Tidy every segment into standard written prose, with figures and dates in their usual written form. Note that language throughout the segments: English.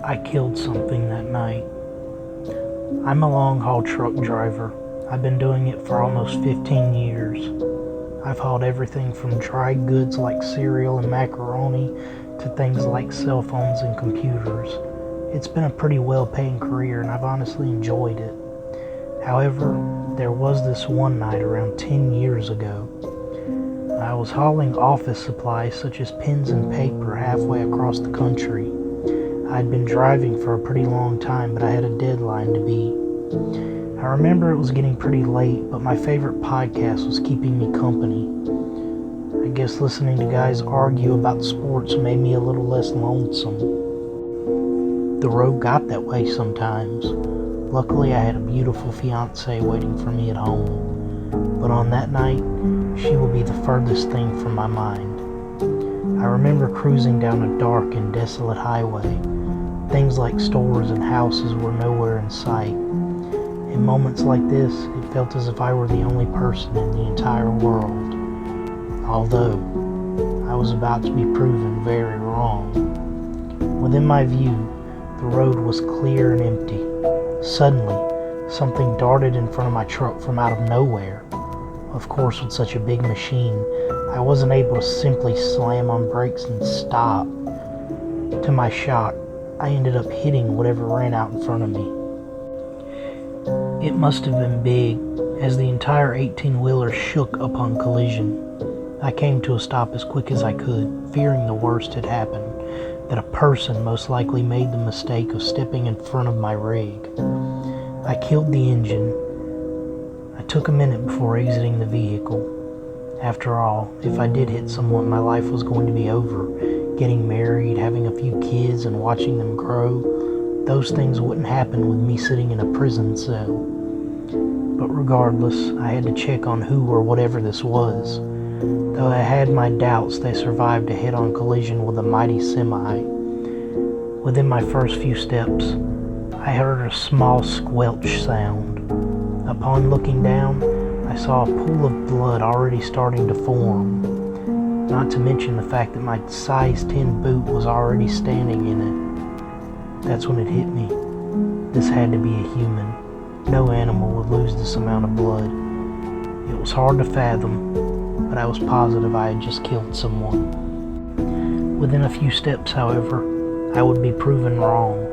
I killed something that night. I'm a long-haul truck driver. I've been doing it for almost 15 years. I've hauled everything from dry goods like cereal and macaroni to things like cell phones and computers. It's been a pretty well-paying career and I've honestly enjoyed it. However, there was this one night around 10 years ago. I was hauling office supplies such as pens and paper halfway across the country. I'd been driving for a pretty long time, but I had a deadline to beat. I remember it was getting pretty late, but my favorite podcast was keeping me company. I guess listening to guys argue about sports made me a little less lonesome. The road got that way sometimes. Luckily, I had a beautiful fiancée waiting for me at home. But on that night, she will be the furthest thing from my mind. I remember cruising down a dark and desolate highway. Things like stores and houses were nowhere in sight. In moments like this, it felt as if I were the only person in the entire world. Although, I was about to be proven very wrong. Within my view, the road was clear and empty. Suddenly, something darted in front of my truck from out of nowhere. Of course, with such a big machine, I wasn't able to simply slam on brakes and stop. To my shock, I ended up hitting whatever ran out in front of me. It must have been big, as the entire 18-wheeler shook upon collision. I came to a stop as quick as I could, fearing the worst had happened, that a person most likely made the mistake of stepping in front of my rig. I killed the engine. I took a minute before exiting the vehicle. After all, if I did hit someone, my life was going to be over. Getting married, having a few kids, and watching them grow, those things wouldn't happen with me sitting in a prison cell. But regardless, I had to check on who or whatever this was. Though I had my doubts, they survived a head-on collision with a mighty semi. Within my first few steps, I heard a small squelch sound. Upon looking down, I saw a pool of blood already starting to form. Not to mention the fact that my size 10 boot was already standing in it. That's when it hit me. This had to be a human. No animal would lose this amount of blood. It was hard to fathom, but I was positive I had just killed someone. Within a few steps, however, I would be proven wrong.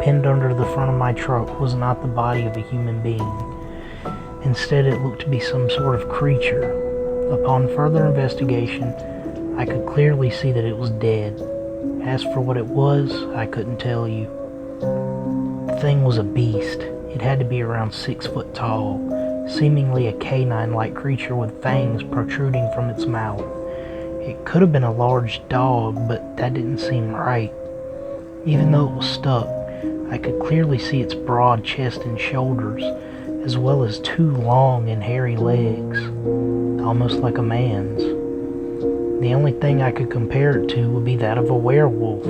Pinned under the front of my truck was not the body of a human being. Instead, it looked to be some sort of creature. Upon further investigation, I could clearly see that it was dead. As for what it was, I couldn't tell you. The thing was a beast. It had to be around 6 foot tall, seemingly a canine-like creature with fangs protruding from its mouth. It could have been a large dog, but that didn't seem right. Even though it was stuck, I could clearly see its broad chest and shoulders, as well as 2 long and hairy legs, almost like a man's. The only thing I could compare it to would be that of a werewolf.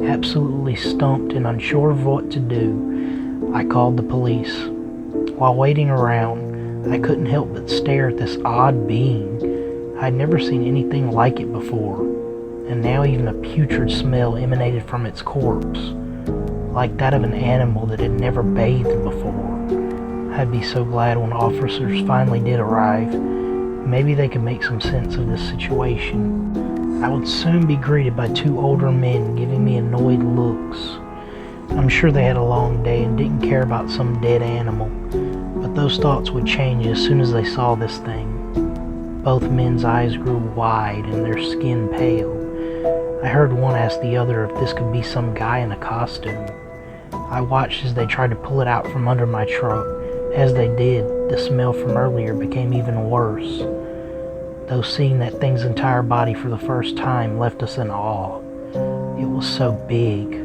Absolutely stumped and unsure of what to do, I called the police. While waiting around, I couldn't help but stare at this odd being. I'd never seen anything like it before, and now even a putrid smell emanated from its corpse, like that of an animal that had never bathed before. I'd be so glad when officers finally did arrive. Maybe they could make some sense of this situation. I would soon be greeted by 2 older men giving me annoyed looks. I'm sure they had a long day and didn't care about some dead animal, but those thoughts would change as soon as they saw this thing. Both men's eyes grew wide and their skin pale. I heard one ask the other if this could be some guy in a costume. I watched as they tried to pull it out from under my truck. As they did, the smell from earlier became even worse. Though seeing that thing's entire body for the first time left us in awe. It was so big.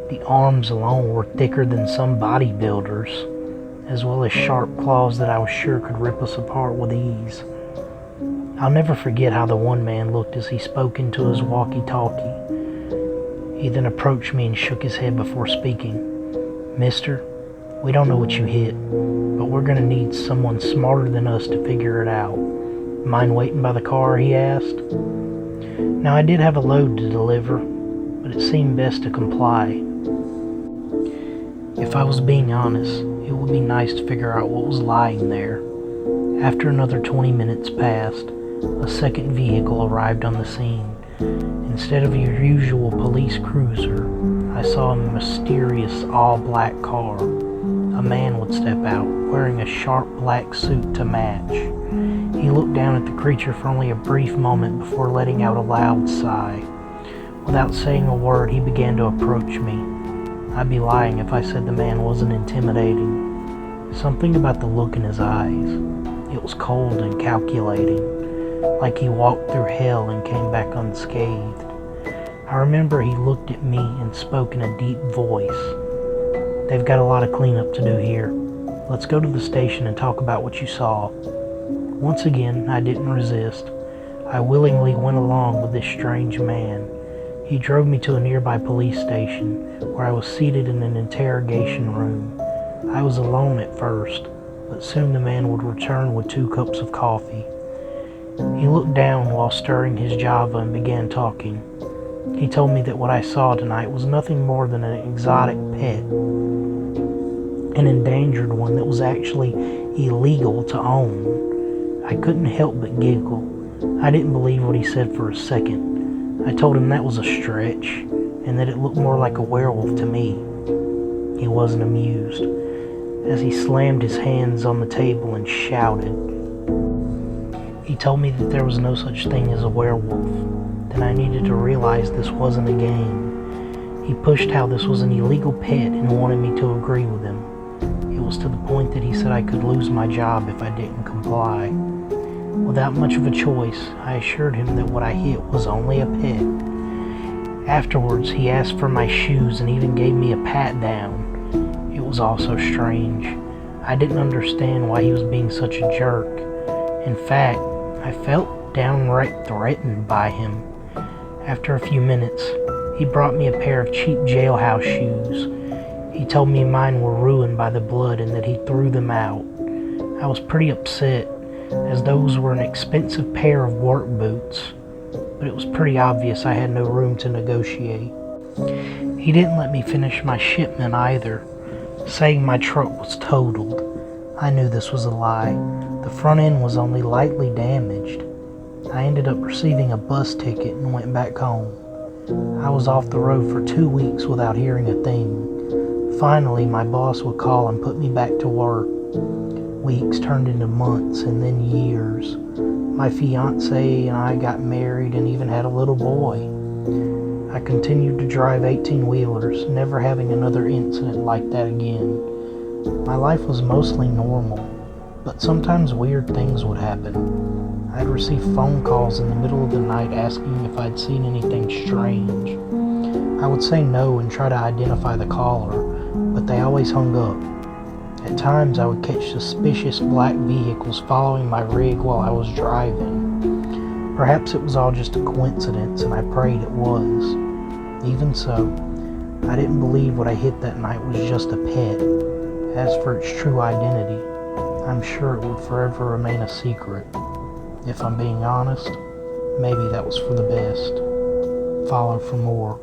The arms alone were thicker than some bodybuilders, as well as sharp claws that I was sure could rip us apart with ease. I'll never forget how the one man looked as he spoke into his walkie-talkie. He then approached me and shook his head before speaking. "Mister, we don't know what you hit, but we're going to need someone smarter than us to figure it out. Mind waiting by the car?" he asked. Now I did have a load to deliver. but it seemed best to comply. If I was being honest, it would be nice to figure out what was lying there. After another 20 minutes passed, a second vehicle arrived on the scene. Instead of your usual police cruiser, I saw a mysterious all-black car. A man would step out, wearing a sharp black suit to match. He looked down at the creature for only a brief moment before letting out a loud sigh. Without saying a word, he began to approach me. I'd be lying if I said the man wasn't intimidating. Something about the look in his eyes. It was cold and calculating, like he walked through hell and came back unscathed. I remember he looked at me and spoke in a deep voice. "They've got a lot of cleanup to do here. Let's go to the station and talk about what you saw." Once again, I didn't resist. I willingly went along with this strange man. He drove me to a nearby police station, where I was seated in an interrogation room. I was alone at first, but soon the man would return with 2 cups of coffee. He looked down while stirring his Java and began talking. He told me that what I saw tonight was nothing more than an exotic pet, an endangered one that was actually illegal to own. I couldn't help but giggle. I didn't believe what he said for a second. I told him that was a stretch, and that it looked more like a werewolf to me. He wasn't amused, as he slammed his hands on the table and shouted. He told me that there was no such thing as a werewolf, that I needed to realize this wasn't a game. He pushed how this was an illegal pet and wanted me to agree with him. It was to the point that he said I could lose my job if I didn't comply. Without much of a choice, I assured him that what I hit was only a pet. Afterwards, he asked for my shoes and even gave me a pat down. It was all so strange. I didn't understand why he was being such a jerk. In fact, I felt downright threatened by him. After a few minutes, he brought me a pair of cheap jailhouse shoes. He told me mine were ruined by the blood and that he threw them out. I was pretty upset, as those were an expensive pair of work boots, but it was pretty obvious I had no room to negotiate. He didn't let me finish my shipment either, saying my truck was totaled. I knew this was a lie. The front end was only lightly damaged. I ended up receiving a bus ticket and went back home. I was off the road for 2 weeks without hearing a thing. Finally, my boss would call and put me back to work. Weeks turned into months and then years. My fiancée and I got married and even had a little boy. I continued to drive 18-wheelers, never having another incident like that again. My life was mostly normal, but sometimes weird things would happen. I'd receive phone calls in the middle of the night asking if I'd seen anything strange. I would say no and try to identify the caller, but they always hung up. At times I would catch suspicious black vehicles following my rig while I was driving. Perhaps it was all just a coincidence, and I prayed it was. Even so, I didn't believe what I hit that night was just a pet. As for its true identity, I'm sure it would forever remain a secret. If I'm being honest, maybe that was for the best. Follow for more.